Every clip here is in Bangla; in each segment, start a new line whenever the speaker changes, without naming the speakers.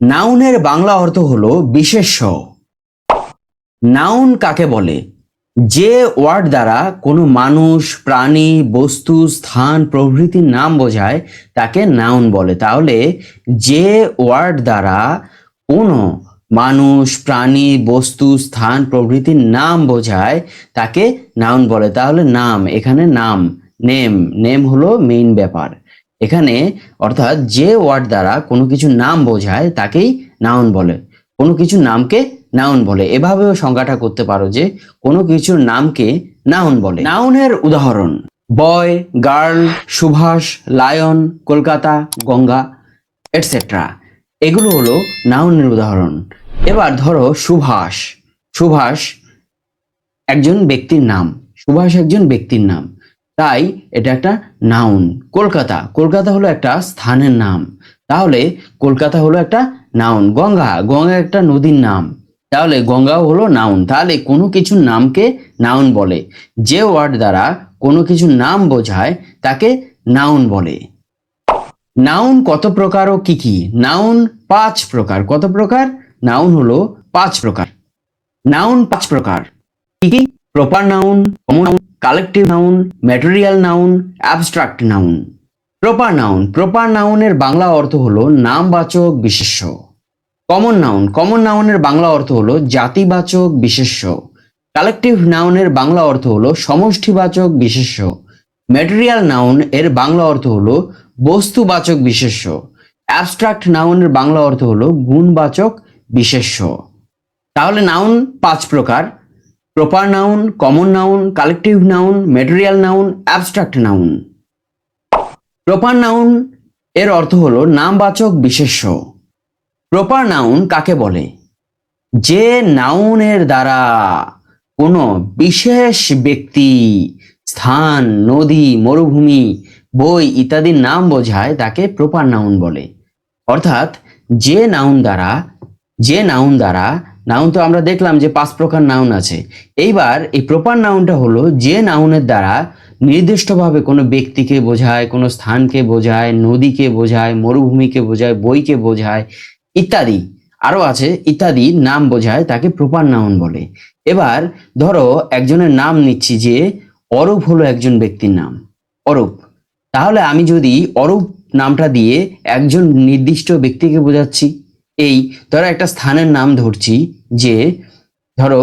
নাউনের বাংলা অর্থ হলো বিশেষ্য। নাউন কাকে বলে? যে ওয়ার্ড দ্বারা কোনো মানুষ, প্রাণী, বস্তু, স্থান প্রভৃতির নাম বোঝায় তাকে নাউন বলে। তাহলে যে ওয়ার্ড দ্বারা কোনো মানুষ, প্রাণী, বস্তু, স্থান প্রভৃতির নাম বোঝায় তাকে নাউন বলে। তাহলে নাম, এখানে নাম, নেম, নেম হলো মেইন ব্যাপার এখানে। অর্থাৎ যে ওয়ার্ড দ্বারা কোনো কিছু নাম বোঝায় তাকেই নাউন বলে। কোনো কিছু নামকে নাউন বলে। এভাবেও সংজ্ঞাটা করতে পারো যে কোনো কিছুর নামকে নাউন বলে। নাউনের উদাহরণ: boy, girl, Subhash, lion, Kolkata, Ganga, etcetera. এগুলো হলো নাউনের উদাহরণ। এবার ধরো সুভাষ। সুভাষ একজন ব্যক্তির নাম। সুভাষ একজন ব্যক্তির নাম, তাই এটা একটা নাউন। কলকাতা, কলকাতা হলো একটা স্থানের নাম, তাহলে কলকাতা হলো একটা নাউন। গঙ্গা, গঙ্গা একটা নদীর নাম, তাহলে গঙ্গাও হলো নাউন। তাহলে কোনো কিছুর নামকে নাউন বলে। যে ওয়ার্ড দ্বারা কোনো কিছুর নাম বোঝায় তাকে নাউন বলে। নাউন কত প্রকার ও কি কি? নাউন 5 প্রকার। কত প্রকার? নাউন হলো 5 প্রকার। নাউন 5 প্রকার। কি কি? Proper noun, common noun, collective noun, material noun, abstract noun. Proper noun, proper নাউনের বাংলা অর্থ হলো নামবাচক বিশেষ্য। কমন নাউন, কমন নাউনের বাংলা অর্থ হলো জাতিবাচক বিশেষ্য। কালেকটিভ নাউনের বাংলা অর্থ হলো সমষ্টিবাচক বিশেষ্য। ম্যাটেরিয়াল নাউন এর বাংলা অর্থ হলো বস্তুবাচক বিশেষ্য। অ্যাবস্ট্রাক্ট নাউনের বাংলা অর্থ হলো গুণবাচক বিশেষ্য। তাহলে নাউন 5 প্রকার: proper noun, common noun, collective noun, material noun, abstract noun. Proper noun এর অর্থ হলো নামবাচক বিশেষ্য। প্রপার নাউন কাকে বলে? যে নাউনের দ্বারা কোনো বিশেষ ব্যক্তি, স্থান, নদী, মরুভূমি, বই ইত্যাদির নাম বোঝায় তাকে প্রপার নাউন বলে। অর্থাৎ যে নাউন দ্বারা, যে নাউন দ্বারা, নাউন তো আমরা দেখলাম যে 5 প্রকার নাউন আছে। এইবার এই প্রপার নাউনটা হলো যে নাউনের দ্বারা নির্দিষ্টভাবে কোনো ব্যক্তিকে বোঝায়, কোনো স্থানকে বোঝায়, নদীকে বোঝায়, মরুভূমিকে বোঝায়, বইকে বোঝায় ইত্যাদি, আরো আছে ইত্যাদি নাম বোঝায় তাকে প্রপার নাউন বলে। এবার ধরো একজনের নাম নিচ্ছি, যে অরূপ হলো একজন ব্যক্তির নাম, অরূপ। তাহলে আমি যদি অরূপ নামটা দিয়ে একজন নির্দিষ্ট ব্যক্তিকে বোঝাচ্ছি। এই ধরো একটা স্থানের নাম ধরছি, যে ধরো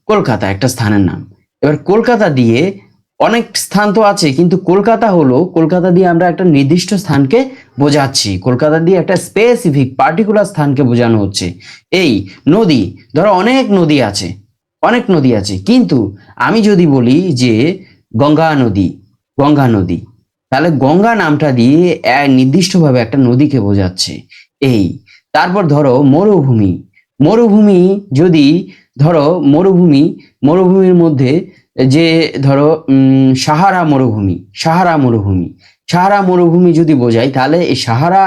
কলকাতা একটা স্থানের নাম। এবার কলকাতা দিয়ে অনেক স্থান তো আছে, কিন্তু কলকাতা হলো, কলকাতা দিয়ে আমরা একটা নির্দিষ্ট স্থানকে বোঝাচ্ছি। কলকাতা দিয়ে একটা স্পেসিফিক পার্টিকুলার স্থানকে বোঝানো হচ্ছে। এই নদী, ধরো অনেক নদী আছে, অনেক নদী আছে, কিন্তু আমি যদি বলি যে গঙ্গা নদী, গঙ্গা নদী, তাহলে গঙ্গা নামটা দিয়ে নির্দিষ্টভাবে একটা নদীকে বোঝাচ্ছে। এই তারপর ধরো মরুভূমি। মরুভূমি যদি ধরো মরুভূমি, মরুভূমির মধ্যে যে ধরো সাহারা মরুভূমি, সাহারা মরুভূমি, সাহারা মরুভূমি যদি বোঝাই, তাহলে এই সাহারা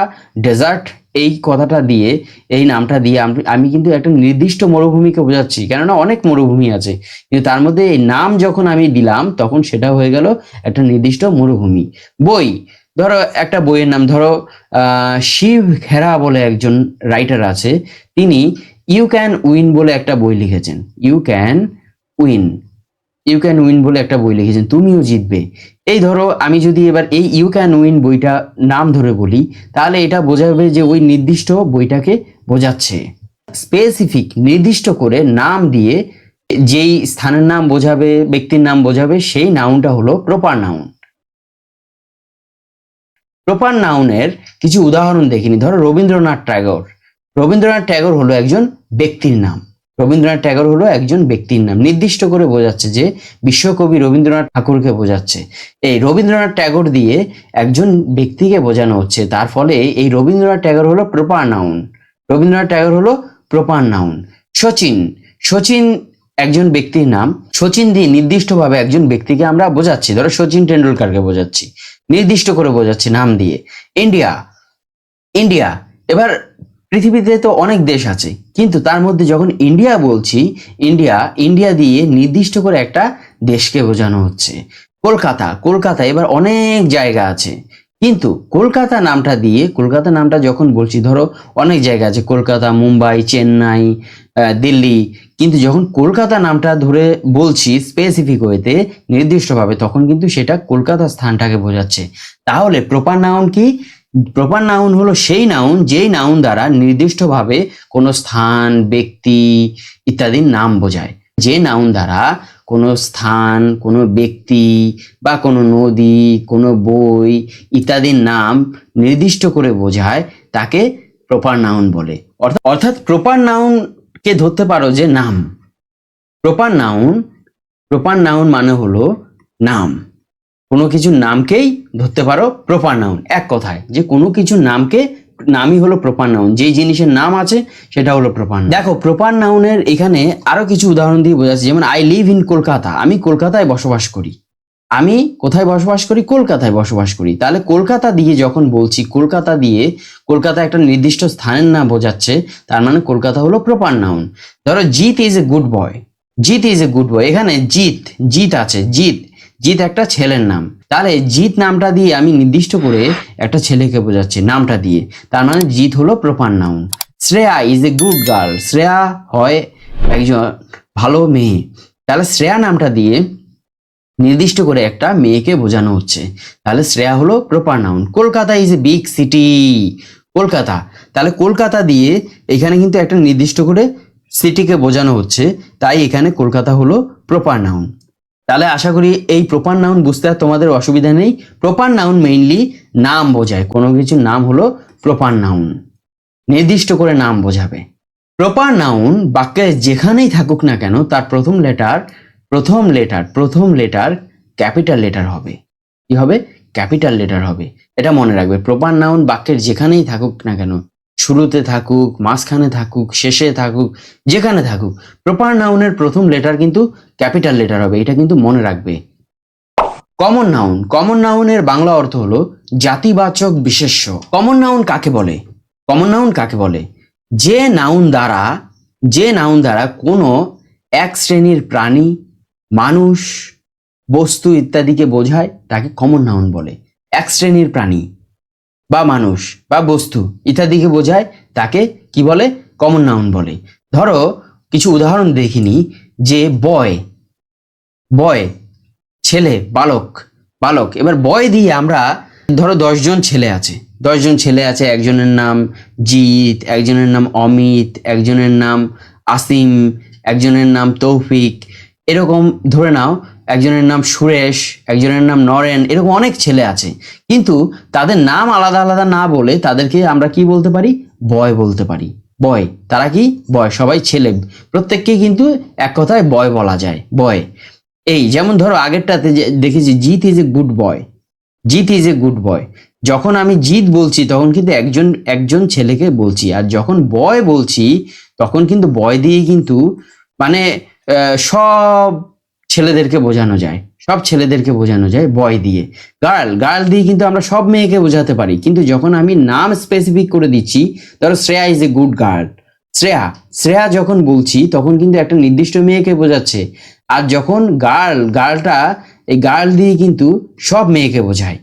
ডেজার্ট এই কথাটা দিয়ে, এই নামটা দিয়ে আমি কিন্তু একটা নির্দিষ্ট মরুভূমিকে বোঝাচ্ছি, কেননা অনেক মরুভূমি আছে, কিন্তু তার মধ্যে এই নাম যখন আমি দিলাম তখন সেটা হয়ে গেল একটা নির্দিষ্ট মরুভূমি। বই, ধরো একটা বইয়ের নাম, ধরো শিব খেরা বলে একজন রাইটার আছে, তিনি ইউ ক্যান উইন বলে একটা বই লিখেছেন। You can win, you can win বলে একটা বই লিখেছেন, তুমিও জিতবে। এই ধরো আমি যদি এবার এই ইউ ক্যান উইন বইটা নাম ধরে বলি, তাহলে এটা বোঝাবে যে ওই নির্দিষ্ট বইটাকে বোঝাচ্ছে। স্পেসিফিক নির্দিষ্ট করে নাম দিয়ে যেই স্থানের নাম বোঝাবে, ব্যক্তির নাম বোঝাবে, সেই নাউনটা হলো প্রপার নাউন। প্রপার নাউনের কিছু উদাহরণ দেখিনি। ধরো রবীন্দ্রনাথ ট্যাগর। রবীন্দ্রনাথ ট্যাগর হলো একজন ব্যক্তির নাম। রবীন্দ্রনাথ ট্যাগর হলো একজন ব্যক্তির নাম, নির্দিষ্ট করে বোঝাচ্ছে যে বিশ্বকবি রবীন্দ্রনাথ ঠাকুরকে বোঝাচ্ছে। এই রবীন্দ্রনাথ ট্যাগর দিয়ে একজন ব্যক্তিকে বোঝানো হচ্ছে, তার ফলে এই রবীন্দ্রনাথ ট্যাগর হলো প্রপার নাউন। রবীন্দ্রনাথ ট্যাগর হলো প্রপার নাউন। সচিন, সচিন একজন ব্যক্তির নাম। সচিন দিয়ে নির্দিষ্টভাবে একজন ব্যক্তিকে আমরা বোঝাচ্ছি, ধরো সচিন টেন্ডুলকারকে বোঝাচ্ছি, নির্দিষ্ট করে বোঝাচ্ছি নাম দিয়ে। ইন্ডিয়া, ইন্ডিয়া, এবার পৃথিবীতে তো অনেক দেশ আছে, কিন্তু তার মধ্যে যখন ইন্ডিয়া বলছি, ইন্ডিয়া, ইন্ডিয়া দিয়ে নির্দিষ্ট করে একটা দেশকে বোঝানো হচ্ছে। কলকাতা, কলকাতা, এবার অনেক জায়গা আছে, কিন্তু কলকাতা নামটা দিয়ে, কলকাতা নামটা যখন বলছি, ধরো অনেক জায়গা আছে, কলকাতা, মুম্বাই, চেন্নাই, দিল্লি, কিন্তু যখন কলকাতা নামটা ধরে বলছি স্পেসিফিক ওয়েতে, নির্দিষ্টভাবে, তখন কিন্তু সেটা কলকাতা স্থানটাকে বোঝাচ্ছে। তাহলে প্রপার নাউন কি? প্রপার নাউন হলো সেই নাউন যেই নাউন দ্বারা নির্দিষ্টভাবে কোনো স্থান, ব্যক্তি ইত্যাদির নাম বোঝায়। যে নাউন দ্বারা কোনো স্থান, কোনো ব্যক্তি বা কোনো নদী, কোনো বই ইত্যাদির নাম নির্দিষ্ট করে বোঝায়, তাকে প্রপার নাউন বলে। অর্থাৎ প্রপার নাউনকে ধরতে পারো যে নাম। প্রপার নাউন মানে হলো নাম। কোনো কিছুর নামকেই ধরতে পারো প্রপার নাউন। এক কথায় যে কোনো কিছুর নামই হলো প্রপার নাউন। যেই জিনিসের নাম আছে সেটা হলো প্রপার নাউন। দেখো, প্রপার নাউনের এখানে আরো কিছু উদাহরণ দিয়ে বোঝাচ্ছে। যেমন আই লিভ ইন কলকাতা, আমি কলকাতায় বসবাস করি। আমি কোথায় বসবাস করি? কলকাতায় বসবাস করি। তাহলে কলকাতা দিয়ে যখন বলছি, কলকাতা একটা নির্দিষ্ট স্থানের নাম বোঝাচ্ছে, তার মানে কলকাতা হলো প্রপার নাউন। ধরো Jeet is a good boy, Jeet is a good boy, এখানে জিৎ আছে, জিৎ একটা ছেলের নাম। তাহলে জিৎ নামটা দিয়ে আমি নির্দিষ্ট করে একটা ছেলেকে বোঝাচ্ছি নামটা দিয়ে, তার মানে জিৎ হলো proper noun. Shreya is a good girl, Shreya হয় একজন ভালো মেয়ে। তাহলে শ্রেয়া নামটা দিয়ে নির্দিষ্ট করে একটা মেয়েকে বোঝানো হচ্ছে, তাহলে শ্রেয়া হলো proper noun. Kolkata is a big city, Kolkata, তাহলে কলকাতা দিয়ে এখানে কিন্তু একটা নির্দিষ্ট করে সিটিকে বোঝানো হচ্ছে, তাই এখানে কলকাতা হলো প্রপার নাউন। তাহলে আশা করি এই প্রপার নাউন বুঝতে আর তোমাদের অসুবিধা নেই। প্রপার নাউন মেইনলি নাম বোঝায়, কোনো কিছুর নাম হলো প্রপার নাউন, নির্দিষ্ট করে নাম বোঝাবে। প্রপার নাউন বাক্যে যেখানেই থাকুক না কেন, তার প্রথম লেটার ক্যাপিটাল লেটার হবে। কি হবে? ক্যাপিটাল লেটার হবে। এটা মনে রাখবে। প্রপার নাউন বাক্যের যেখানেই থাকুক না কেন, শুরুতে থাকুক, মাঝখানে থাকুক, শেষে থাকুক, যেখানে থাকুক, প্রপার নাউনের প্রথম লেটার কিন্তু ক্যাপিটাল লেটার হবে। এটা কিন্তু মনে রাখবে। কমন নাউনের বাংলা অর্থ হলো জাতিবাচক বিশেষ্য। কমন নাউন কাকে বলে? যে নাউন দ্বারা কোনো এক শ্রেণীর প্রাণী, মানুষ, বস্তু ইত্যাদিকে বোঝায়, তাকে কমন নাউন বলে। এক শ্রেণীর প্রাণী বা মানুষ বা বস্তু ইত্যাদিকে বোঝায়, তাকে কি বলে? কমন নাউন বলে। ধরো কিছু উদাহরণ দেখিনি। যে বয় ছেলে, বালক। এবার বয় দিয়ে আমরা, ধরো 10 জন ছেলে আছে, একজনের নাম জিৎ, একজনের নাম অমিত, একজনের নাম আসিম, একজনের নাম তৌফিক, এরকম ধরে নাও, একজনের নাম সুরেশ, একজনের নাম নরেন, এরকম অনেক ছেলে আছে। কিন্তু তাদের নাম আলাদা আলাদা না বলে তাদেরকে আমরা কি বলতে পারি? বয় বলতে পারি। বয়, তারা কি? বয়, সবাই ছেলে, প্রত্যেককে কিন্তু এক কথায় বয় বলা যায়, বয়। এই যেমন ধরো আগেরটাতে দেখেছি Jeet is a good boy. যখন আমি জিৎ বলছি তখন কিন্তু একজন ছেলেকে বলছি, আর যখন বয় বলছি তখন কিন্তু বয় দিয়ে কিন্তু মানে সব ছেলেদেরকে বোঝানো যায় বয় দিয়ে। গার্ল দিয়ে কিন্তু আমরা সব মেয়েকে বোঝাতে পারি। কিন্তু যখন আমি নাম স্পেসিফিক করে দিচ্ছি, ধরো Shreya is a good girl, Shreya যখন বলছি তখন কিন্তু একটা নির্দিষ্ট মেয়েকে বোঝাচ্ছে। আর যখন গার্লটা, এই গার্ল দিয়ে কিন্তু সব মেয়েকে বোঝায়।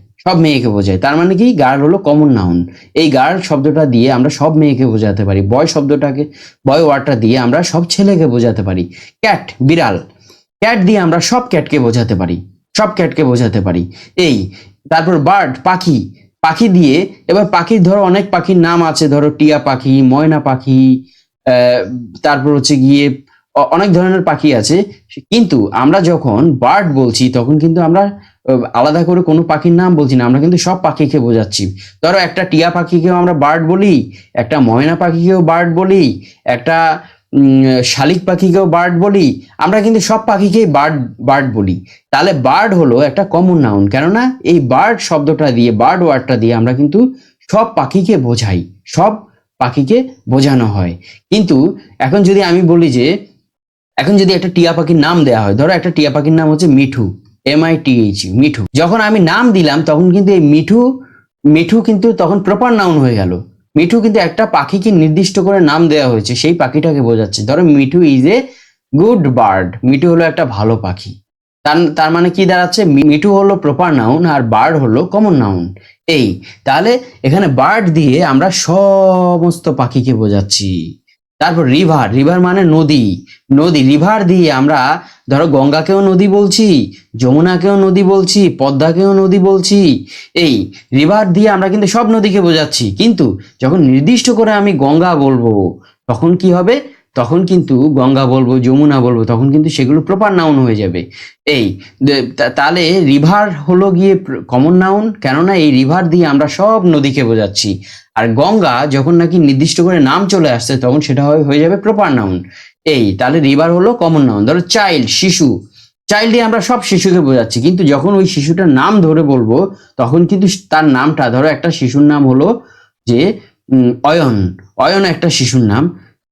তার মানে কি? গার্ল হলো কমন নাউন। এই গার্ল শব্দটা দিয়ে আমরা সব মেয়েকে বোঝাতে পারি। বয় ওয়ার্ডটা দিয়ে আমরা সব ছেলেকে বোঝাতে পারি। ক্যাট, বিড়াল, ক্যাট দিয়ে আমরা সব ক্যাটকে বোঝাতে পারি। এই তারপর বার্ড, পাখি দিয়ে, এবার পাখির ধরো অনেক পাখির নাম আছে, ধরো টিয়া পাখি, ময়না পাখি, তারপর হচ্ছে গিয়ে অনেক ধরনের পাখি আছে। কিন্তু আমরা যখন বার্ড বলছি তখন কিন্তু আমরা আলাদা করে কোনো পাখির নাম বলছি না, আমরা কিন্তু সব পাখিকে বোঝাচ্ছি। ধরো একটা টিয়া পাখিকেও আমরা বার্ড বলি, একটা ময়না পাখিকেও বার্ড বলি, একটা শালিক পাখিকেও বার্ড বলি, আমরা কিন্তু সব পাখিকেই বার্ড বলি। তাহলে বার্ড হলো একটা কমন নাউন, কেননা এই বার্ড শব্দটা দিয়ে, বার্ড ওয়ার্ডটা দিয়ে আমরা কিন্তু সব পাখিকে বোঝাই, সব পাখিকে বোঝানো হয়। কিন্তু এখন যদি আমি বলি যে, এখন যদি একটা টিয়া পাখির নাম দেওয়া হয়, ধরো একটা টিয়া পাখির নাম হচ্ছে মিঠু, মিঠু, যখন আমি নাম দিলাম তখন কিন্তু এই মিঠু কিন্তু তখন প্রপার নাউন হয়ে গেল। মিঠু কিন্তু একটা পাখিকে নির্দিষ্ট করে নাম দেওয়া হয়েছে, সেই পাখিটাকে বোঝাচ্ছে। ধরো Mithu is a good bird, Mithu হলো একটা ভালো পাখি। তার মানে কি দাঁড়াচ্ছে, মিঠু হলো প্রপার নাউন আর বার্ড হলো কমন নাউন। এই তাহলে এখানে বার্ড দিয়ে আমরা সমস্ত পাখিকে বোঝাচ্ছি। তারপর রিভার, রিভার মানে নদী, নদী রিভার দিয়ে আমরা ধরো গঙ্গাকেও নদী বলছি, যমুনাকেও নদী বলছি, পদ্মাকেও নদী বলছি। এই রিভার দিয়ে আমরা কিন্তু সব নদীকে বোঝাচ্ছি, কিন্তু যখন নির্দিষ্ট করে আমি গঙ্গা বলবো তখন কি হবে, তখন কিন্তু গঙ্গা বলবো, যমুনা বলবো, তখন কিন্তু সেগুলো প্রপার নাউন হয়ে যাবে। এই তাহলে রিভার হলো গিয়ে কমন নাউন, কেননা এই রিভার দিয়ে আমরা সব নদীকে বোঝাচ্ছি। আর গঙ্গা যখন নাকি নির্দিষ্ট করে নাম চলে আসছে তখন সেটা হয়ে যাবে প্রপার নাউন। এই তাহলে রিভার হলো কমন নাউন। ধরো চাইল্ড, শিশু, চাইল্ড দিয়ে আমরা সব শিশুকে বোঝাচ্ছি, কিন্তু যখন ওই শিশুটার নাম ধরে বলবো তখন কিন্তু তার নামটা, ধরো একটা শিশুর নাম হলো যে অয়ন, অয়ন একটা শিশুর নাম,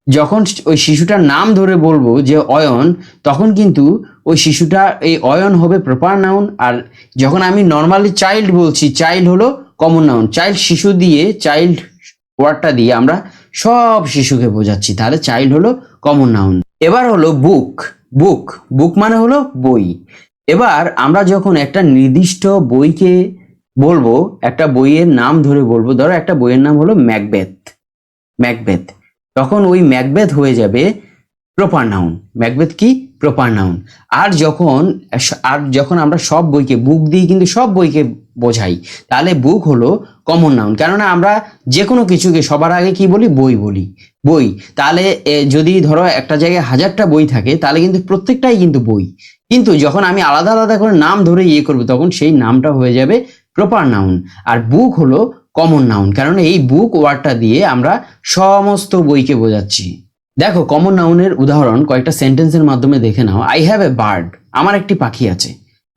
যখন ওই শিশুটার নাম ধরে বলবো যে অয়ন, তখন কিন্তু ওই শিশুটা এই অয়ন হবে প্রপার নাউন। আর যখন আমি নর্মালি চাইল্ড বলছি, চাইল্ড হলো কমন নাউন। চাইল্ড শিশু দিয়ে, চাইল্ড ওয়ার্ডটা দিয়ে আমরা সব শিশুকে বোঝাচ্ছি, তাহলে চাইল্ড হলো কমন নাউন। এবার হলো বুক, বুক, বুক মানে হলো বই। এবার আমরা যখন একটা নির্দিষ্ট বইকে বলবো, একটা বইয়ের নাম ধরে বলবো, ধরো একটা বইয়ের নাম হলো ম্যাকবেথ, ম্যাকবেথ, তখন ওই ম্যাকবেথ হয়ে যাবে প্রপার নাউন। ম্যাকবেথ কি প্রপার নাউন। আর যখন আমরা সব বইকে, বুক দিয়ে কিন্তু সব বইকে বোঝাই, তাহলে বুক হলো কমন নাউন, কেননা আমরা যে কোনো কিছুকে সবার আগে কি বলি, বই বলি, বই। তাহলে যদি ধরো একটা জায়গায় 1000টা বই থাকে তাহলে কিন্তু প্রত্যেকটাই কিন্তু বই, কিন্তু যখন আমি আলাদা আলাদা করে নাম ধরে করবো তখন সেই নামটা হয়ে যাবে প্রপার নাউন। আর বুক হলো কমন নাউন, কারণ এই বুক ওয়ার্ডটা দিয়ে আমরা সমস্ত বইকে বোঝাচ্ছি। দেখো কমন নাউনের উদাহরণ কয়েকটা সেন্টেন্সের মাধ্যমে দেখে নাও। আই হ্যাভ এ বার্ড, আমার একটি পাখি আছে।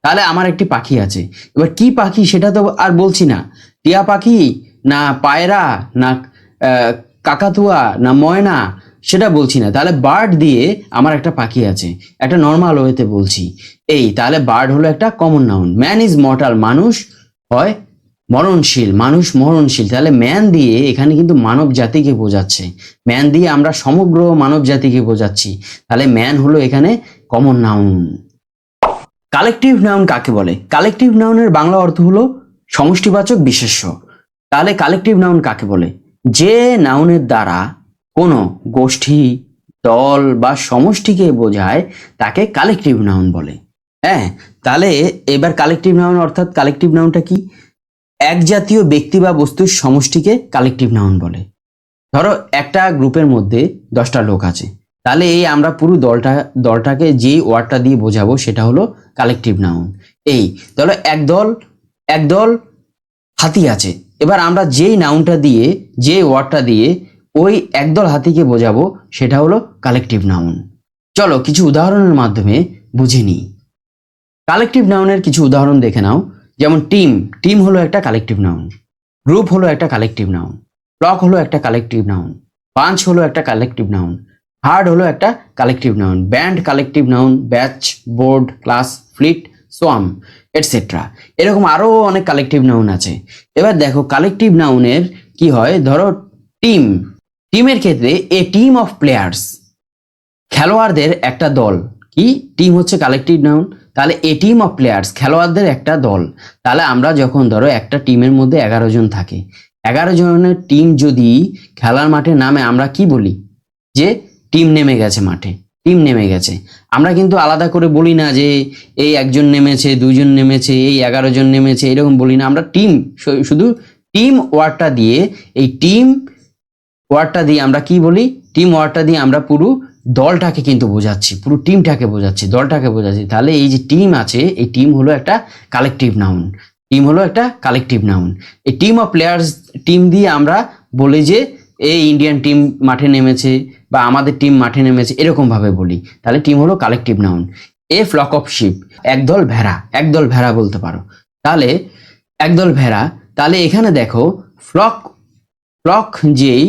তাহলে আমার একটি পাখি আছে, এবার কি পাখি সেটা তো আর বলছি না, টিয়া পাখি না পায়রা না কাকাতুয়া না ময়না, সেটা বলছি না। তাহলে বার্ড দিয়ে আমার একটা পাখি আছে, একটা নর্মাল ওয়েতে বলছি। এই তাহলে বার্ড হলো একটা common noun. Man is mortal, মানুষ হয় মরণশীল, মানুষ মরণশীল। তাহলে ম্যান দিয়ে এখানে কিন্তু মানব জাতিকে বোঝাচ্ছে, ম্যান দিয়ে আমরা সমগ্র মানব জাতিকে বোঝাচ্ছি, তাহলে ম্যান হলো এখানে কমন নাউন। কালেকটিভ নাউন কাকে বলে? কালেকটিভ নাউনের বাংলা অর্থ হলো সমষ্টিবাচক বিশেষ্য। তাহলে কালেকটিভ নাউন কাকে বলে? যে নাউনের দ্বারা কোনো গোষ্ঠী, দল বা সমষ্টিকে বোঝায় তাকে কালেকটিভ নাউন বলে। হ্যাঁ, তাহলে এবার কালেকটিভ নাউন অর্থাৎ কালেকটিভ নাউনটা কি? এক জাতীয় ব্যক্তি বা বস্তুর সমষ্টিকে কালেকটিভ নাউন বলে। ধরো একটা গ্রুপের মধ্যে 10টা লোক আছে, তাহলে এই আমরা পুরো দলটাকে যেই ওয়ার্ডটা দিয়ে বোঝাবো সেটা হলো কালেকটিভ নাউন। এই ধরো একদল হাতি আছে, এবার আমরা যেই নাউনটা দিয়ে, যে ওয়ার্ডটা দিয়ে ওই একদল হাতিকে বোঝাবো সেটা হলো কালেকটিভ নাউন। চলো কিছু উদাহরণের মাধ্যমে বুঝে নিই। কালেকটিভ নাউনের কিছু উদাহরণ দেখে নাও। যেমন টিম, টিম হলো একটা কালেকটিভ নাউন। গ্রুপ হলো একটা কালেকটিভ নাউন। ফ্লক হলো একটা কালেকটিভ নাউন। বাঞ্চ হলো একটা কালেকটিভ নাউন। হার্ড হলো একটা collective noun. Band collective noun. Batch, board, class, fleet, swarm, etcetera. এরকম আরো অনেক কালেকটিভ নাউন আছে। এবার দেখো কালেকটিভ নাউনের কি হয়। ধরো টিম, টিমের ক্ষেত্রে এ টিম অফ প্লেয়ার্স, খেলোয়াড়দের একটা দল। কি টিম হচ্ছে কালেকটিভ নাউন, তাহলে এ টিম অফ প্লেয়ার্স, খেলোয়াড়দের একটা দল। তাহলে আমরা যখন ধরো একটা টিমের মধ্যে 11 জন থাকে, 11 জনের টিম যদি খেলার মাঠে নামে আমরা কি বলি? যে টিম নেমে গেছে মাঠে, টিম নেমে গেছে। আমরা কিন্তু আলাদা করে বলি না যে এই একজন নেমেছে, দুইজন নেমেছে, এই 11 জন নেমেছে, এরকম বলি না। আমরা টিম, শুধু টিম ওয়ার্ডটা দিয়ে, এই টিম ওয়ার্ডটা দিয়ে আমরা কি বলি? টিম ওয়ার্ডটা দিয়ে আমরা পুরো দলটাকে কিন্তু বোঝাচ্ছি, পুরো টিমটাকে বোঝাচ্ছি, দলটাকে বোঝাচ্ছি। তাহলে এই যে টিম আছে, এই টিম হলো একটা কালেকটিভ নাউন। টিম হলো একটা কালেকটিভ নাউন। এই টিম অফ প্লেয়ার্স, টিম দিয়ে আমরা বলি যে এই ইন্ডিয়ান টিম মাঠে নেমেছে বা আমাদের টিম মাঠে নেমেছে, এরকম ভাবে বলি। তাহলে টিম হলো collective noun. A flock of sheep, একদল ভেড়া, একদল ভেড়া বলতে পারো। তাহলে একদল ভেড়া। তাহলে এখানে দেখো ফ্লক, ফ্লক যেই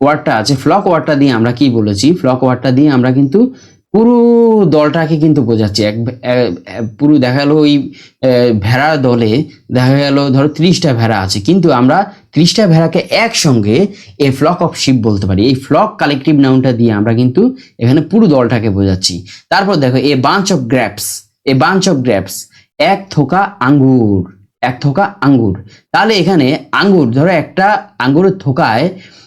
ওয়ার্ডটা আছে, ফ্লক ওয়ার্ডটা দিয়ে আমরা কি বলেছি? ফ্লক ওয়ার্ডটা দিয়ে আমরা কিন্তু পুরো দলটাকে কিন্তু বোঝাচ্ছি। পুরো দেখা গেলো ওই ভেড়ার দলে দেখা গেল ধরো 30টা ভেড়া আছে, কিন্তু আমরা 30টা ভেড়াকে একসঙ্গে এ ফ্লক অফ শিপ বলতে পারি। এই ফ্লক কালেকটিভ নাউনটা দিয়ে আমরা কিন্তু এখানে পুরো দলটাকে বোঝাচ্ছি। তারপর দেখো a bunch of grapes, a bunch of grapes, এক থোকা আঙ্গুর, এক থোকা আঙ্গুর। তাহলে এখানে আঙ্গুর, ধরো একটা আঙ্গুরের থোকায়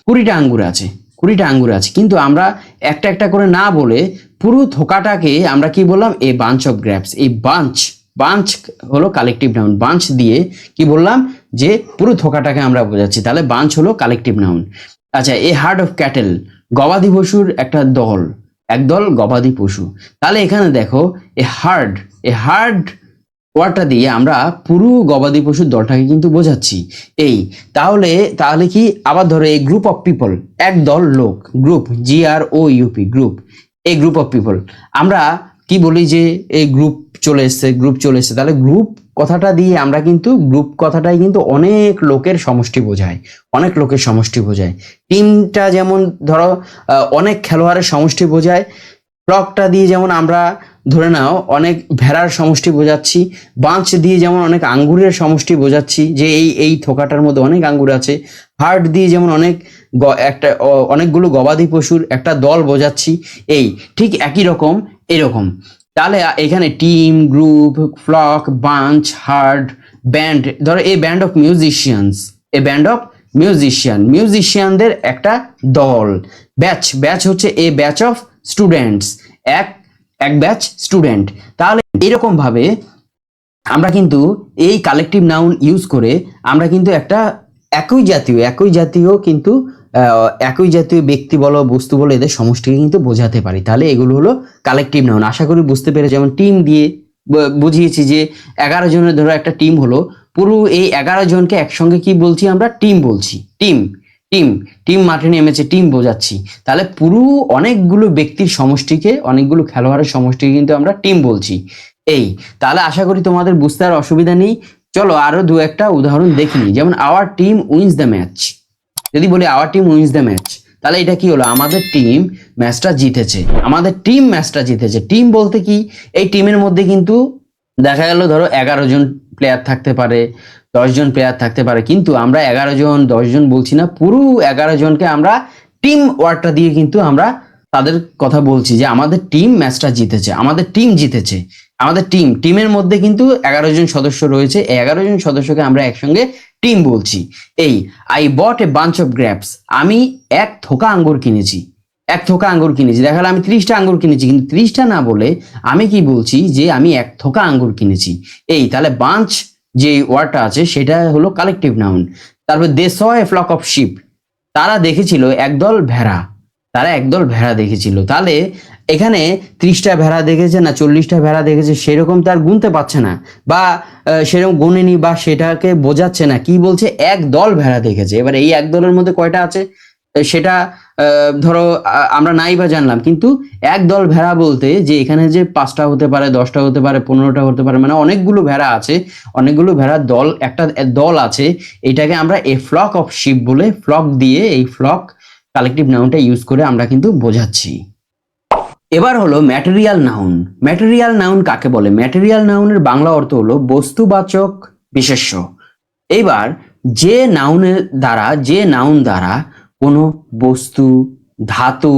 20টা আঙ্গুর আছে, 20টা আঙ্গুর আছে, কিন্তু আমরা একটা একটা করে না বলে পুরো থোকাটাকে আমরা কি বললাম, এ বাঞ্চ অফ গ্রেপস। এই বাঞ্চ, বাঞ্চ হলো কালেকটিভ নাউন, বাঞ্চ দিয়ে কি বললাম যে পুরো থোকাটাকে আমরা বোঝাচ্ছি, তাহলে বাঞ্চ হলো কালেকটিভ নাউন। আচ্ছা, এ হার্ড অফ ক্যাটেল, গবাদি পশুর একটা দল, একদল গবাদি পশু। তাহলে এখানে দেখো এ হার্ড, এ হার্ড ওয়ার্ডটা দিয়ে আমরা পুরো গবাদি পশুর দলটাকে কিন্তু বোঝাচ্ছি। এই তাহলে তাহলে কি, আবার ধরো এই গ্রুপ অফ পিপল, এক দল লোক, গ্রুপ, GROUP, গ্রুপ, এই গ্রুপ অফ পিপল। আমরা কি বলি যে এই গ্রুপ চলে এসছে, গ্রুপ চলে এসছে, তাহলে গ্রুপ কথাটা দিয়ে আমরা কিন্তু, গ্রুপ কথাটাই কিন্তু অনেক লোকের সমষ্টি বোঝায়, অনেক লোকের সমষ্টি বোঝায়। টিমটা যেমন ধরো অনেক খেলোয়াড়ের সমষ্টি বোঝায়, ফ্লকটা দিয়ে যেমন আমরা ধরে নাও অনেক ভেড়ার সমষ্টি বোঝাচ্ছি, বাঞ্চ দিয়ে যেমন অনেক আঙ্গুরের সমষ্টি বোঝাচ্ছি যে এই এই থোকাটার মধ্যে অনেক আঙ্গুর আছে, হার্ড দিয়ে যেমন অনেক অনেকগুলো গবাদি পশুর একটা দল বোঝাচ্ছি। এই ঠিক একই রকম এরকম। তাহলে এখানে team, group, flock, bunch, herd, band, ধরো এই band of musicians, a band of musician, মিউজিশিয়ানদের একটা দল। ব্যাচ, ব্যাচ হচ্ছে এ ব্যাচ অফ স্টুডেন্টস, এক এক ব্যাচ স্টুডেন্ট। তাহলে এরকম ভাবে আমরা কিন্তু এই কালেকটিভ নাউন ইউজ করে আমরা কিন্তু একটা একই জাতীয় কিন্তু একই জাতীয় ব্যক্তি বলো, বস্তু বলো, এদের সমষ্টিকে কিন্তু বোঝাতে পারি। তাহলে এগুলো হলো কালেকটিভ নাউন। আশা করি বুঝতে পেরে, যেমন টিম দিয়ে বুঝিয়েছি যে 11 জনের ধরো একটা টিম হলো, পুরো এই 11 জনকে একসঙ্গে কি বলছি আমরা, টিম বলছি, টিম, টিম, টিম মাঠে নেমেছে, টিম বোঝাচ্ছি। তাহলে পুরো অনেকগুলো ব্যক্তির সমষ্টিকে, অনেকগুলো খেলোয়াড়ের সমষ্টিকে কিন্তু আমরা টিম বলছি। এই তাহলে আশা করি তোমাদের বুঝতে আর অসুবিধা নেই। চলো আরো দু একটা উদাহরণ দেখিনি, যেমন our team wins the match. যদি বলি our team wins the match, তাহলে এটা কি হলো, আমাদের টিম ম্যাচটা জিতেছে, আমাদের টিম ম্যাচটা জিতেছে। টিম বলতে কি, এই টিমের মধ্যে কিন্তু দেখা গেল ধরো 11 জন প্লেয়ার থাকতে পারে, 10 জন প্লেয়ার থাকতে পারে, কিন্তু আমরা 11 জন 10 জন বলছি না, পুরো 11 জনকে আমরা টিম ওয়ার্ডটা দিয়ে কিন্তু আমরা তাদের কথা বলছি যে আমাদের টিম ম্যাচটা জিতেছে, আমাদের টিম জিতেছে। আমাদের টিমের মধ্যে কিন্তু 11 জন সদস্য রয়েছে, 11 জন সদস্যকে আমরা একসঙ্গে টিম বলছি। এই I bought a bunch of grapes, আমি এক থোকা আঙ্গুর কিনেছি, এক থোকা আঙ্গুর কিনেছি। দেখা গেলো আমি 30টা আঙ্গুর কিনেছি, কিন্তু 30টা না বলে আমি কি বলছি যে আমি এক থোকা আঙ্গুর কিনেছি। এই তাহলে বাঞ্চ যে ওয়ার্ডটা আছে সেটা হলো কালেকটিভ নাউন। তারপর দে স এ ফ্লক অফ শিপ, তারা দেখেছিল একদল ভেড়া, তারা একদল ভেড়া দেখেছিল। তাহলে এখানে 30টা ভেড়া দেখেছে না 40টা ভেড়া দেখেছে সেরকম তার গুনতে পারছে না, বা সেরকম গুনেনি, বা সেটাকে বোঝাচ্ছে না, কি বলছে এক দল ভেড়া দেখেছে। এবার এই এক দলের মধ্যে কয়টা আছে সেটা ধরো আমরা নাই বা জানলাম, কিন্তু এক দল ভেড়া বলতে যে এখানে যে 5টা হতে পারে, 10টা হতে পারে, 15টা হতে পারে, মানে অনেকগুলো ভেড়া আছে, অনেকগুলো ভেড়ার দল, একটা দল আছে। এটাকে আমরা এ ফ্লক অফ শিপ বলে, ফ্লক দিয়ে এই ফ্লক কালেকটিভ নাউনটা ইউজ করে আমরা কিন্তু বোঝাচ্ছি। এবার হলো ম্যাটেরিয়াল নাউন। ম্যাটেরিয়াল নাউন কাকে বলে? ম্যাটেরিয়াল নাউনের বাংলা অর্থ হলো বস্তুবাচক বিশেষ্য। এবার যে নাউন দ্বারা কোনো বস্তু, ধাতু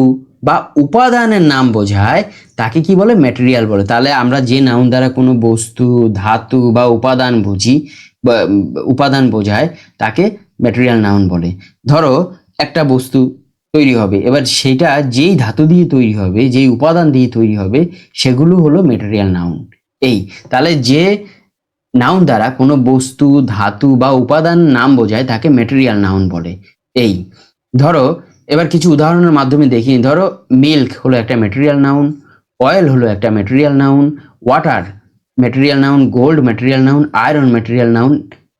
বা উপাদানের নাম বোঝায় তাকে কি বলে? ম্যাটেরিয়াল বলে। তাহলে আমরা যে নাউন দ্বারা কোনো বস্তু, ধাতু বা উপাদান বুঝি বা উপাদান বোঝায় তাকে ম্যাটেরিয়াল নাউন বলে। ধরো একটা বস্তু তৈরি হবে, এবার সেটা যেই ধাতু দিয়ে তৈরি হবে, যেই উপাদান দিয়ে তৈরি হবে, সেগুলো হলো ম্যাটেরিয়াল নাউন। এই তাহলে যে নাউন দ্বারা কোনো বস্তু, ধাতু বা উপাদান নাম বোঝায় তাকে ম্যাটেরিয়াল নাউন বলে। এই ধরো এবার কিছু উদাহরণের মাধ্যমে দেখি। ধরো মিল্ক হলো একটা ম্যাটেরিয়াল নাউন, অয়েল হলো একটা material noun, water material noun, gold material noun, iron material noun,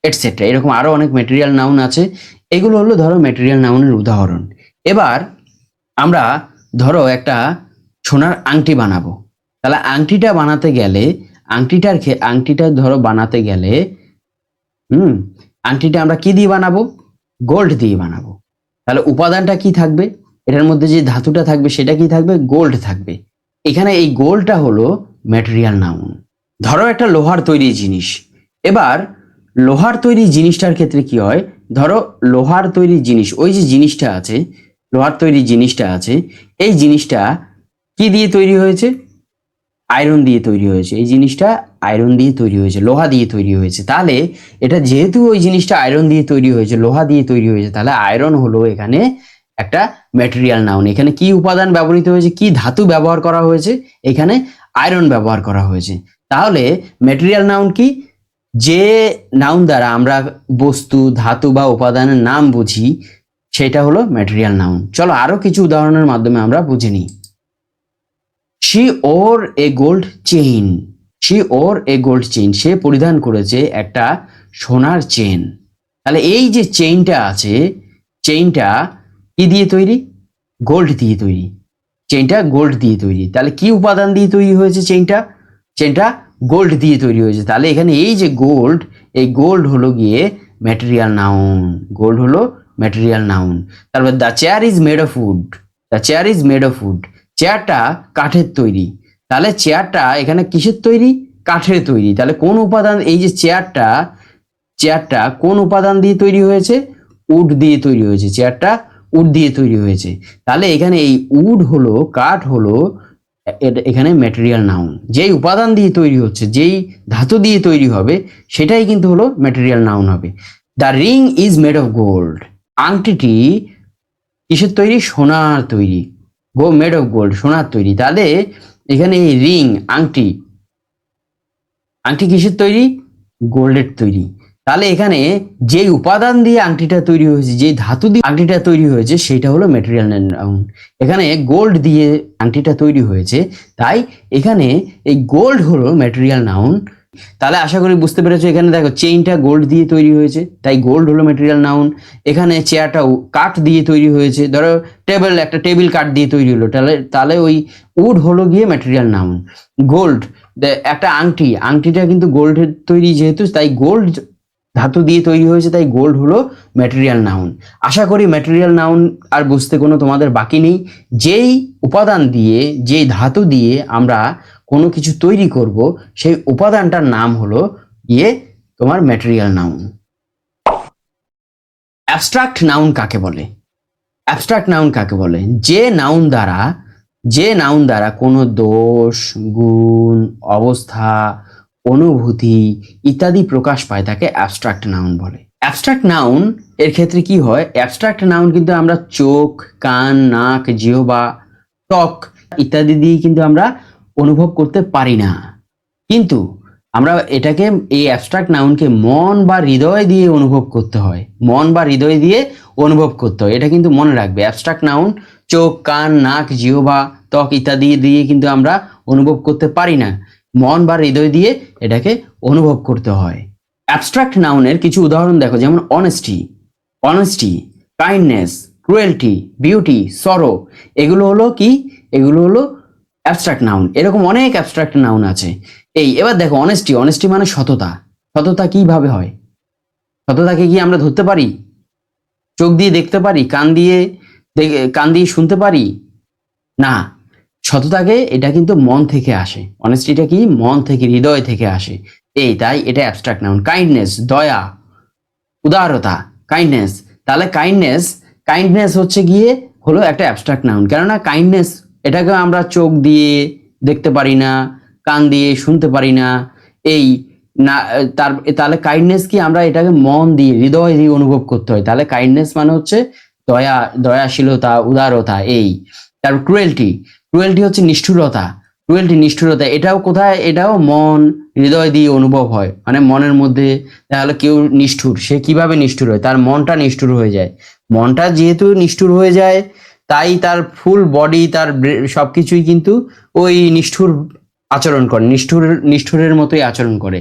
etcetera. এরকম আরো অনেক ম্যাটেরিয়াল নাউন আছে। এগুলো হলো ধরো ম্যাটেরিয়াল নাউনের উদাহরণ। এবার আমরা ধরো একটা সোনার আংটি বানাবো, তাহলে আংটিটা বানাতে গেলে আংটিটা ধরো বানাতে গেলে আংটিটা আমরা কি দিয়ে বানাবো? গোল্ড দিয়ে বানাবো। তাহলে উপাদানটা কি থাকবে? এটার মধ্যে যে ধাতুটা থাকবে সেটা কি থাকবে? গোল্ড থাকবে। এখানে এই গোল্ডটা হলো ম্যাটেরিয়াল নাউন। ধরো একটা লোহার তৈরি জিনিস, এবার লোহার তৈরি জিনিসটার ক্ষেত্রে কি হয়? ধরো লোহার তৈরি জিনিস, ওই যে জিনিসটা আছে, লোহার তৈরি জিনিসটা আছে, এই জিনিসটা কি দিয়ে তৈরি হয়েছে? আয়রন দিয়ে তৈরি হয়েছে, এই জিনিসটা আয়রন দিয়ে তৈরি হয়েছে, লোহা দিয়ে তৈরি হয়েছে। তাহলে এটা যেহেতু ওই জিনিসটা আয়রন দিয়ে তৈরি হয়েছে, লোহা দিয়ে তৈরি হয়েছে, তাহলে আয়রন হলো এখানে একটা ম্যাটেরিয়াল নাউন। এখানে কি উপাদান ব্যবহৃত হয়েছে, কি ধাতু ব্যবহার করা হয়েছে, এখানে আয়রন ব্যবহার করা হয়েছে। তাহলে ম্যাটেরিয়াল নাউন কি, যে নাউন দ্বারা আমরা বস্তু, ধাতু বা উপাদানের নাম বুঝি সেটা হলো ম্যাটেরিয়াল নাউন। চলো আরো কিছু উদাহরণের মাধ্যমে আমরা বুঝে নিই। She wore a gold chain, she wore a gold chain, সে পরিধান করেছে একটা সোনার চেন। তাহলে এই যে চেইনটা আছে, চেইনটা কি দিয়ে তৈরি, গোল্ড দিয়ে তৈরি, চেইনটা গোল্ড দিয়ে তৈরি। তাহলে কি উপাদান দিয়ে তৈরি হয়েছে চেইনটা, চেইনটা গোল্ড দিয়ে তৈরি হয়েছে। তাহলে এখানে এই যে গোল্ড, এই গোল্ড হলো গিয়ে ম্যাটেরিয়াল নাউন, গোল্ড হলো ম্যাটেরিয়াল নাউন। তারপর the chair is made of wood, the chair is made of wood, চেয়ারটা কাঠের তৈরি। তাহলে চেয়ারটা এখানে কিসের তৈরি, কাঠের তৈরি। তাহলে কোন উপাদান, এই যে চেয়ারটা, চেয়ারটা কোন উপাদান দিয়ে তৈরি হয়েছে, উড দিয়ে তৈরি হয়েছে, চেয়ারটা উড দিয়ে তৈরি হয়েছে। তাহলে এখানে এই উড হলো, কাঠ হলো এখানে ম্যাটেরিয়াল নাউন। যেই উপাদান দিয়ে তৈরি হচ্ছে, যেই ধাতু দিয়ে তৈরি হবে, সেটাই কিন্তু হলো ম্যাটেরিয়াল নাউন হবে। The ring is made of gold, আংটিটি কিসের তৈরি, সোনার তৈরি, মেড অফ গোল্ড, সোনার তৈরি। তাহলে এখানে এই রিং, আংটি, আংটি কিসের তৈরি, গোল্ডের তৈরি। তাহলে এখানে যে উপাদান দিয়ে আংটিটা তৈরি হয়েছে, যে ধাতু দিয়ে আংটিটা তৈরি হয়েছে, সেটা হলো ম্যাটেরিয়াল নাউন। এখানে গোল্ড দিয়ে আংটিটা তৈরি হয়েছে, তাই এখানে এই গোল্ড হলো ম্যাটেরিয়াল নাউন। তাহলে আশা করি বুঝতে পেরেছো। এখানে দেখো চেইনটা গোল্ড দিয়ে তৈরি হয়েছে, তাই গোল্ড হলো ম্যাটেরিয়াল নাউন। এখানে চেয়ারটা কাঠ দিয়ে তৈরি হয়েছে, ধরো টেবিল, একটা টেবিল কাঠ দিয়ে তৈরি হলো, তাহলে তাহলে ওই উড হলো গিয়ে ম্যাটেরিয়াল নাউন। গোল্ড, একটা আংটি, আংটিটা কিন্তু গোল্ডের তৈরি যেহেতু, তাই গোল্ড ধাতু দিয়ে তৈরি হয়েছে, তাই গোল্ড হলো ম্যাটেরিয়াল নাউন। আশা করি ম্যাটেরিয়াল নাউন আর বুঝতে কোনো তোমাদের বাকি নেই। যেই উপাদান দিয়ে, যেই ধাতু দিয়ে আমরা কোনো কিছু তৈরি করব, সেই উপাদানটার নাম হলো ইয়ে তোমার ম্যাটেরিয়াল নাউন। অ্যাবস্ট্রাক্ট নাউন কাকে বলে, অ্যাবস্ট্রাক্ট নাউন কাকে বলে, যে নাউন দ্বারা, যে নাউন দ্বারা কোনো দোষ, গুণ, অবস্থা, অনুভূতি ইত্যাদি প্রকাশ পায় তাকে অ্যাবস্ট্রাক্ট নাউন বলে। অ্যাবস্ট্রাক্ট নাউন এর ক্ষেত্রে কি হয়, অ্যাবস্ট্রাক্ট নাউন কিন্তু আমরা চোখ, কান, নাক, জিহ্বা, ত্বক ইত্যাদি দিয়ে কিন্তু আমরা অনুভব করতে পারি না। কিন্তু আমরা এটাকে, এই অ্যাবস্ট্রাক্ট নাউনকে মন বা হৃদয় দিয়ে অনুভব করতে হয়, মন বা হৃদয় দিয়ে অনুভব করতে হয়। এটা কিন্তু মনে রাখবে, অ্যাবস্ট্রাক্ট নাউন চোখ, কান, নাক, জিহ্বা, ত্বক ইত্যাদি দিয়ে কিন্তু আমরা অনুভব করতে পারি না, মন বা হৃদয় দিয়ে এটাকে অনুভব করতে হয়। অ্যাবস্ট্রাক্ট নাউনের কিছু উদাহরণ দেখো, যেমন honesty, honesty, kindness, cruelty, beauty, সরো, এগুলো হলো কি, এগুলো হলো অ্যাবস্ট্রাক্ট নাউন। এরকম অনেক অ্যাবস্ট্রাক্ট নাউন আছে। এবার দেখো অনেস্টি, অনেস্টি মানে সততা। সততা কিভাবে হয়, সততাকে কি আমরা ধরতে পারি, চোখ দিয়ে দেখতে পারি, কান দিয়ে শুনতে পারি না। সততাকে, এটা কিন্তু মন থেকে আসে, অনেস্টিটা কি মন থেকে, হৃদয় থেকে আসে। তাই এটা অ্যাবস্ট্রাক্ট নাউন। কাইন্ডনেস, দয়া, উদারতা, কাইন্ডনেস। তাহলে কাইন্ডনেস, কাইন্ডনেস হচ্ছে গিয়ে হলো একটা অ্যাবস্ট্রাক্ট নাউন, কেননা কাইন্ডনেস এটাকে আমরা চোখ দিয়ে দেখতে পারি না, কান দিয়ে শুনতে পারি না। এই না, তাহলে কাইন্ডনেস কি আমরা এটাকে মন দিয়ে, হৃদয় দিয়ে অনুভব করতে হয়। তাহলে কাইন্ডনেস মানে হচ্ছে দয়া, দয়াশীলতা, উদারতা। তারপর ক্রুয়েলটি, ক্রুয়েলটি হচ্ছে নিষ্ঠুরতা, ক্রুয়েলটি নিষ্ঠুরতা। এটাও কোথায়, এটাও মন হৃদয় দিয়ে অনুভব হয়, মানে মনের মধ্যে। তাহলে কেউ নিষ্ঠুর, সে কিভাবে নিষ্ঠুর হয়, তার মনটা নিষ্ঠুর হয়ে যায়। মনটা যেহেতু নিষ্ঠুর হয়ে যায়, তাই তার ফুল বডি, তার সবকিছুই কিন্তু ওই নিষ্ঠুর আচরণ করে, নিষ্ঠুরের মতোই আচরণ করে।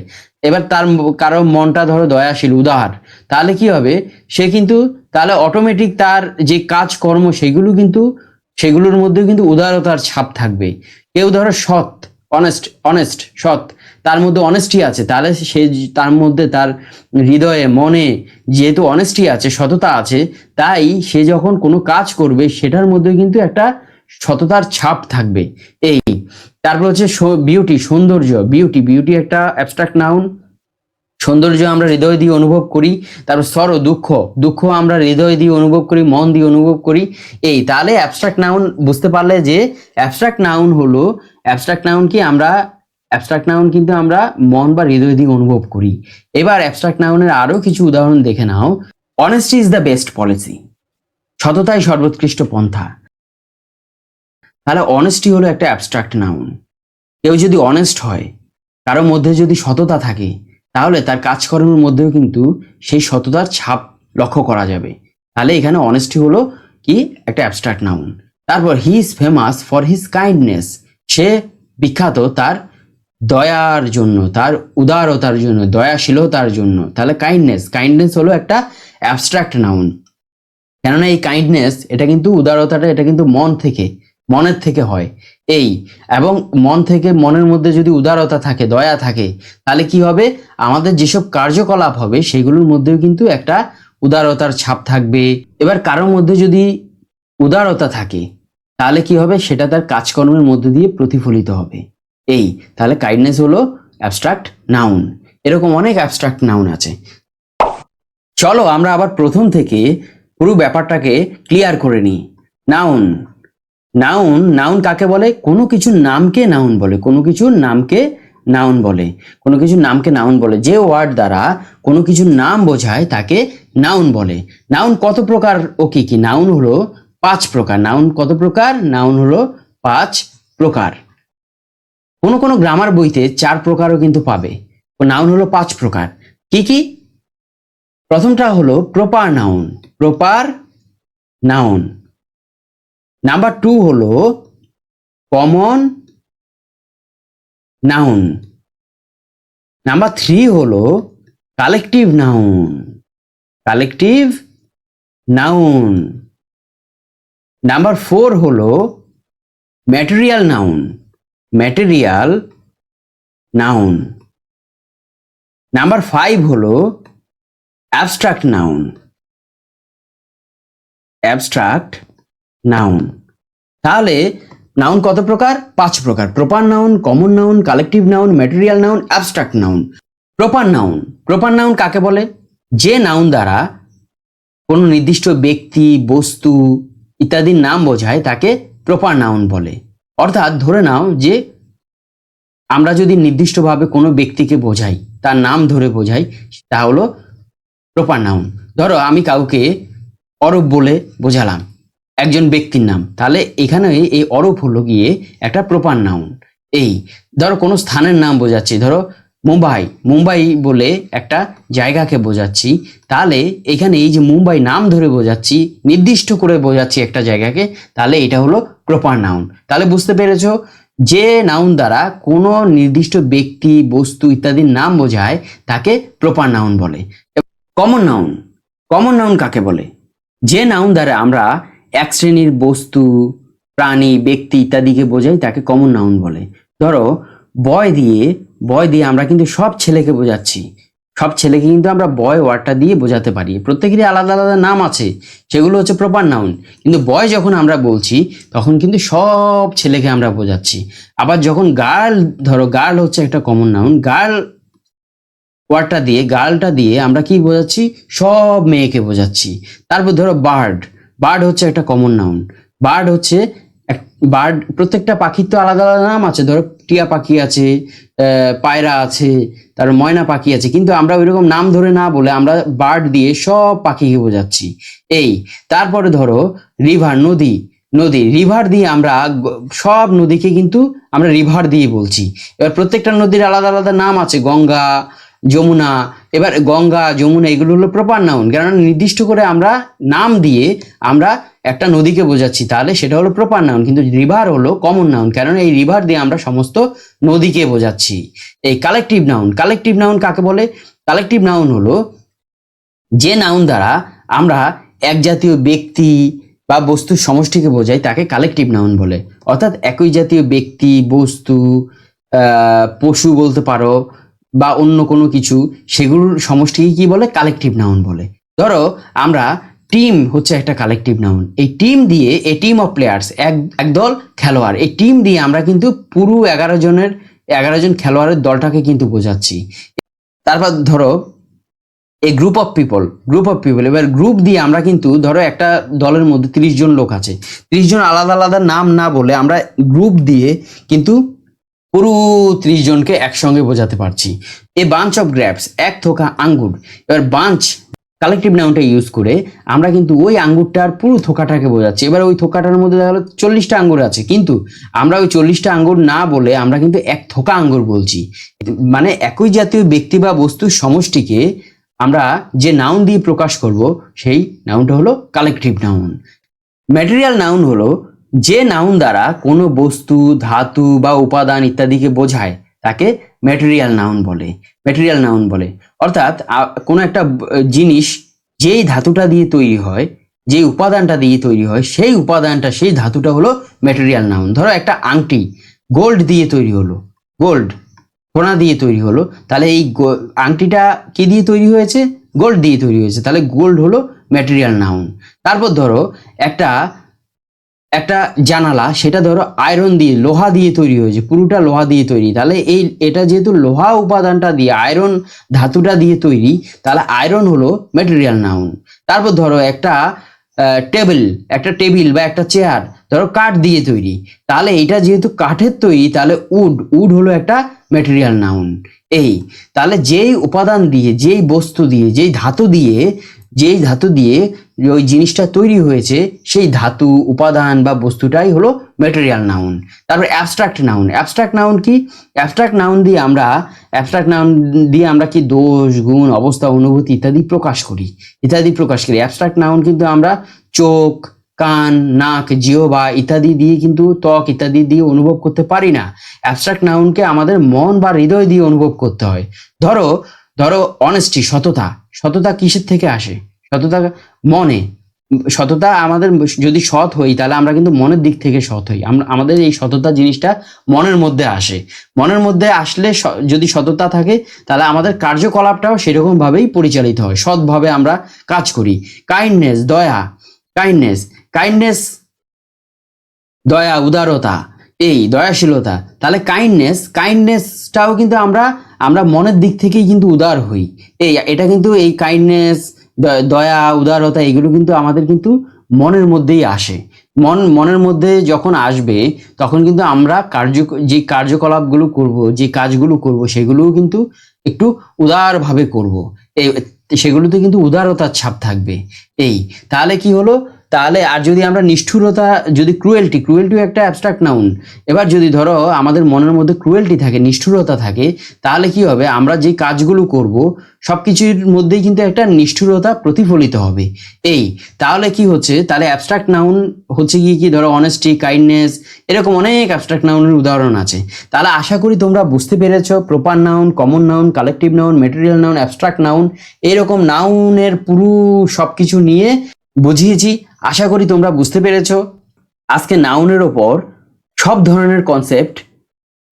এবার তার কারো মনটা ধরো দয়াশীল, উদার, তাহলে কি হবে, সে কিন্তু তাহলে অটোমেটিক তার যে কাজকর্ম সেগুলো কিন্তু, সেগুলোর মধ্যে কিন্তু উদারতার ছাপ থাকবে। কেউ ধরো সৎ, অনেস্ট, অনেস্ট সৎ, তার মধ্যে অনেস্টি আছে, তাহলে সে, তার মধ্যে, তার হৃদয়ে, মনে যেহেতু অনেস্টি আছে, সততা আছে, তাই সে যখন কোনো কাজ করবে সেটার মধ্যে কিন্তু একটা সততার ছাপ থাকবে। তারপর হচ্ছে বিউটি, সৌন্দর্য, বিউটি, বিউটি একটা অ্যাবস্ট্রাক্ট নাউন। সৌন্দর্য আমরা হৃদয় দিয়ে অনুভব করি, তারপর সরো দুঃখ, দুঃখ আমরা হৃদয় দিয়ে অনুভব করি, মন দিয়ে অনুভব করি। এই তাহলে অ্যাবস্ট্রাক্ট নাউন বুঝতে পারলে যে অ্যাবস্ট্রাক্ট নাউন হলো, অ্যাবস্ট্রাক্ট নাউন কি আমরা, অ্যাবস্ট্রাক্ট নাউন কিন্তু আমরা মন বা হৃদয় দিয়ে অনুভব করি। এবার অ্যাবস্ট্রাক্ট নাউনের আরো কিছু উদাহরণ দেখে নাও। Honesty is the best policy, সততাই সর্বোৎকৃষ্ট পন্থা। তাহলে অনেস্টি হলো একটা অ্যাবস্ট্রাক্ট নাউন। কেউ যদি অনেস্ট হয়, কারোর মধ্যে যদি সততা থাকে, তাহলে তার কাজকর্মের মধ্যেও কিন্তু সেই সততার ছাপ লক্ষ্য করা যাবে। তাহলে এখানে অনেস্টি হলো কি একটা অ্যাবস্ট্রাক্ট নাউন। তারপর he is famous for his kindness, সে বিখ্যাত তার দয়ার জন্য, তার উদারতার জন্য, দয়াশীলতার জন্য। তাহলে কাইন্ডনেস, কাইন্ডনেস হলো একটা অ্যাবস্ট্রাক্ট নাউন। কেননা এই কাইন্ডনেস এটা কিন্তু উদারতাটা এটা কিন্তু মন থেকে, মনের থেকে হয়। এই এবং মন থেকে, মনের মধ্যে যদি উদারতা থাকে, দয়া থাকে, তাহলে কি হবে, আমাদের যেসব কার্যকলাপ হবে সেগুলোর মধ্যেও কিন্তু একটা উদারতার ছাপ থাকবে। এবার কারোর মধ্যে যদি উদারতা থাকে, তাহলে কি হবে, সেটা তার কাজকর্মের মধ্যে দিয়ে প্রতিফলিত হবে। এই তাহলে কাইন্ডনেস হলো অ্যাবস্ট্রাক্ট নাউন। এরকম অনেক অ্যাবস্ট্রাক্ট নাউন আছে। চলো আমরা আবার প্রথম থেকে পুরো ব্যাপারটাকে ক্লিয়ার করে নিই। নাউন, নাউন, নাউন কাকে বলে? কোনো কিছুর নামকে নাউন বলে, কোনো কিছুর নামকে নাউন বলে, কোনো কিছুর নামকে নাউন বলে। যে ওয়ার্ড দ্বারা কোনো কিছুর নাম বোঝায় তাকে নাউন বলে। নাউন কত প্রকার ও কি কি? নাউন হলো 5 প্রকার। নাউন কত প্রকার? নাউন হলো 5 প্রকার। কোনো কোনো গ্রামার বইতে 4 প্রকারও কিন্তু পাবে। নাউন হলো 5 প্রকার। কি কি? প্রথমটা হলো proper noun, proper noun. Number 2 হলো কমন নাউন। নাম্বার 3 হলো collective noun, collective noun. Number 4 হলো material noun, material noun. Number 5 হলো অ্যাবস্ট্রাক্ট নাউন, অ্যাবস্ট্রাক্ট নাউন। তাহলে নাউন কত প্রকার? 5 প্রকার। Proper noun, common noun, collective noun, material noun, abstract noun. Proper noun, proper noun কাকে বলে? যে নাউন দ্বারা কোনো নির্দিষ্ট ব্যক্তি, বস্তু ইত্যাদির নাম বোঝায় তাকে প্রপার নাউন বলে। অর্থাৎ ধরে নাও যে আমরা যদি নির্দিষ্টভাবে কোনো ব্যক্তিকে বোঝাই, তার নাম ধরে বোঝাই, তা হলো প্রপার নাউন। ধরো আমি কাউকে অরূপ বলে বোঝালাম, একজন ব্যক্তির নাম, তাহলে এখানে এই অরূপ হলো গিয়ে একটা প্রপার নাউন। এই ধরো কোনো স্থানের নাম বোঝাচ্ছি, ধরো মুম্বাই, মুম্বাই বলে একটা জায়গাকে বোঝাচ্ছি, তাহলে এখানে এই যে মুম্বাই নাম ধরে বোঝাচ্ছি, নির্দিষ্ট করে বোঝাচ্ছি একটা জায়গাকে, তাহলে এটা হলো প্রপার নাউন। তাহলে বুঝতে পেরেছো যে নাউন দ্বারা কোনো নির্দিষ্ট ব্যক্তি, বস্তু ইত্যাদির নাম বোঝায় তাকে প্রপার নাউন বলে। কমন নাউন, কমন নাউন কাকে বলে? যে নাউন দ্বারা আমরা এক শ্রেণীর বস্তু, প্রাণী, ব্যক্তি ইত্যাদিকে বোঝাই তাকে কমন নাউন বলে। ধরো বয় দিয়ে, বয় দিয়ে আমরা কিন্তু সব ছেলেকে বোঝাচ্ছি, সব ছেলেকে কিন্তু আমরা বয় ওয়ার্ডটা দিয়ে বোঝাতে পারি। প্রত্যেকেরই আলাদা আলাদা নাম আছে, সেগুলো হচ্ছে প্রপার নাউন। কিন্তু বয় যখন আমরা বলছি তখন কিন্তু সব ছেলেকে আমরা বোঝাচ্ছি। আবার যখন গার্ল, ধরো গার্ল হচ্ছে একটা কমন নাউন, গার্ল ওয়ার্ডটা দিয়ে, গার্লটা দিয়ে আমরা কি বোঝাচ্ছি? সব মেয়েকে বোঝাচ্ছি। তারপর ধরো বার্ড, বার্ড হচ্ছে একটা কমন নাউন। বার্ড হচ্ছে বার্ড, প্রত্যেকটা পাখির তো আলাদা আলাদা নাম আছে। ধরো টিয়া পাখি আছে, পায়রা আছে, তারপর ময়না পাখি আছে, কিন্তু আমরা ওইরকম নাম ধরে না বলে আমরা বার্ড দিয়ে সব পাখিকে বোঝাচ্ছি। এই তারপরে ধরো রিভার, নদী, নদী, রিভার দিয়ে আমরা সব নদীকে কিন্তু আমরা রিভার দিয়ে বলছি। এবার প্রত্যেকটা নদীর আলাদা আলাদা নাম আছে, গঙ্গা, যমুনা। এবার গঙ্গা, যমুনা এগুলো হলো প্রপার নাউন, কারণ নির্দিষ্ট করে আমরা নাম দিয়ে আমরা একটা নদীকে বোঝাচ্ছি, তাহলে সেটা হলো প্রপার নাউন। কিন্তু রিভার হলো কমন নাউন, কারণ এই রিভার দিয়ে আমরা সমস্ত নদীকে বোঝাচ্ছি। এই কালেকটিভ নাউন, কালেকটিভ নাউন কাকে বলে? কালেকটিভ নাউন হলো যে নাউন দ্বারা আমরা এক জাতীয় ব্যক্তি বা বস্তুর সমষ্টিকে বোঝাই তাকে কালেকটিভ নাউন বলে। অর্থাৎ একই জাতীয় ব্যক্তি, বস্তু, পশু বলতে পারো বা অন্য কোনো কিছু, সেগুলোর সমষ্টিকে কি বলে? কালেকটিভ নাউন বলে। ধরো আমরা টিম হচ্ছে একটা কালেকটিভ নাউন। এই টিম দিয়ে, এ টিম অফ প্লেয়ার্স, একদল খেলোয়াড়, এই টিম দিয়ে আমরা কিন্তু পুরো 11 জন খেলোয়াড়ের দলটাকে কিন্তু বোঝাচ্ছি। তারপর ধরো এ গ্রুপ অফ পিপল, এবার গ্রুপ দিয়ে আমরা কিন্তু ধরো একটা দলের মধ্যে 30 জন লোক আছে, 30 জন আলাদা আলাদা নাম না বলে আমরা গ্রুপ দিয়ে কিন্তু পুরো 30 জনকে একসঙ্গে বোঝাতে পারছি। এ বাঞ্চ অফ গ্রেপস, এক থোকা আঙ্গুর। এবার বাঞ্চ কালেকটিভ নাউনটা ইউজ করে আমরা কিন্তু ওই আঙ্গুরটার পুরো থোকাটাকে বোঝাচ্ছি। এবার ওই থোকাটার মধ্যে দেখা গেলো 40টা আঙ্গুর আছে, কিন্তু আমরা ওই 40টা আঙ্গুর না বলে আমরা কিন্তু এক থোকা আঙ্গুর বলছি। মানে একই জাতীয় ব্যক্তি বা বস্তুর সমষ্টিকে আমরা যে নাউন দিয়ে প্রকাশ করব সেই নাউনটা হলো কালেকটিভ নাউন। ম্যাটেরিয়াল নাউন হলো যে নাউন দ্বারা কোনো বস্তু, ধাতু বা উপাদান ইত্যাদিকে বোঝায় তাকে ম্যাটেরিয়াল নাউন বলে। অর্থাৎ কোনো একটা জিনিস যেই ধাতুটা দিয়ে তৈরি হয়, যেই উপাদানটা দিয়ে তৈরি হয়, সেই উপাদানটা, সেই ধাতুটা হলো ম্যাটেরিয়াল নাউন। ধরো একটা আংটি গোল্ড দিয়ে তৈরি হলো, গোল্ড সোনা দিয়ে তৈরি হলো, তাহলে এই আংটিটা কি দিয়ে তৈরি হয়েছে? গোল্ড দিয়ে তৈরি হয়েছে, তাহলে গোল্ড হলো ম্যাটেরিয়াল নাউন। তারপর ধরো একটা জানালা, সেটা ধরো আয়রন দিয়ে, লোহা দিয়ে তৈরি হয়েছে, পুরোটা লোহা দিয়ে তৈরি, তাহলে এটা যেহেতু লোহা উপাদানটা দিয়ে, আয়রন ধাতুটা দিয়ে তৈরি, তাহলে আয়রন হলো ম্যাটেরিয়াল নাউন। তারপর ধরো একটা টেবিল বা একটা চেয়ার ধরো কাঠ দিয়ে তৈরি, তাহলে এটা যেহেতু কাঠের তৈরি, তাহলে উড হলো একটা ম্যাটেরিয়াল নাউন। তাহলে যেই উপাদান দিয়ে, যেই বস্তু দিয়ে, যেই ধাতু দিয়ে ওই জিনিসটা তৈরি হয়েছে, সেই ধাতু, উপাদান বা বস্তুটাই হলো ম্যাটেরিয়াল নাউন। তারপর অ্যাবস্ট্রাক্ট নাউন কি? অ্যাবস্ট্রাক্ট নাউন দিয়ে আমরা কি দোষ, গুণ, অবস্থা, অনুভূতি ইত্যাদি প্রকাশ করি। অ্যাবস্ট্রাক্ট নাউন কিন্তু আমরা চোখ, কান, নাক, জিহ্বা ইত্যাদি দিয়ে কিন্তু, ত্বক ইত্যাদি দিয়ে অনুভব করতে পারি না। অ্যাবস্ট্রাক্ট নাউনকে আমাদের মন বা হৃদয় দিয়ে অনুভব করতে হয়। ধরো অনেস্টি, সততা কিসের থেকে আসে? সততা আমাদের, যদি সৎ হই তাহলে আমরা কিন্তু মনের দিক থেকে সৎ হই। আমাদের এই সততা জিনিসটা মনের মধ্যে আসে। মনের মধ্যে আসলে যদি সততা থাকে, তাহলে আমাদের কার্যকলাপটাও সেরকম ভাবেই পরিচালিত হয়, সৎভাবে আমরা কাজ করি। কাইন্ডনেস, দয়া, উদারতা, দয়াশীলতা। তাহলে কাইন্ডনেসটাও কিন্তু আমরা মনের দিক থেকেই কিন্তু উদার হই। এটা কিন্তু এই কাইন্ডনেস, দয়া, উদারতা এগুলো কিন্তু আমাদের কিন্তু মনের মধ্যেই আসে। মনের মধ্যে যখন আসবে, তখন কিন্তু আমরা যে কার্যকলাপগুলো করব, যে কাজগুলো করব, সেগুলোও কিন্তু একটু উদারভাবে করব। সেগুলোতে কিন্তু উদারতার ছাপ থাকবে। তাহলে কি হলো? তাহলে আর যদি আমরা নিষ্ঠুরতা, যদি ক্রুয়েলটি একটা অ্যাবস্ট্রাক্ট নাউন। এবার যদি ধরো আমাদের মনের মধ্যে ক্রুয়েলটি থাকে, নিষ্ঠুরতা থাকে, তাহলে কি হবে? আমরা যে কাজগুলো করব সবকিছুর মধ্যেই কিন্তু একটা নিষ্ঠুরতা প্রতিফলিত হবে। তাহলে কি হচ্ছে? তাহলে অ্যাবস্ট্রাক্ট নাউন হচ্ছে কি ধরো অনেস্টি, কাইন্ডনেস, এরকম অনেক অ্যাবস্ট্রাক্ট নাউনের উদাহরণ আছে। তাহলে আশা করি তোমরা বুঝতে পেরেছো proper noun, common noun, collective noun, material noun, abstract noun, এরকম নাউনের পুরো সবকিছু নিয়ে বুঝিয়েছি। আশা করি তোমরা বুঝতে পেরেছো। আজকে নাউনের ওপর সব ধরনের কনসেপ্ট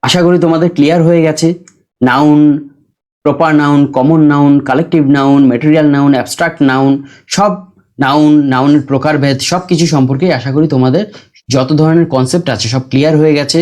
আশা করি তোমাদের ক্লিয়ার হয়ে গেছে। Noun, proper noun, common noun, collective noun, material noun, abstract noun, সব নাউনের প্রকারভেদ সব কিছু সম্পর্কে আশা করি তোমাদের যত ধরনের কনসেপ্ট আছে সব ক্লিয়ার হয়ে গেছে।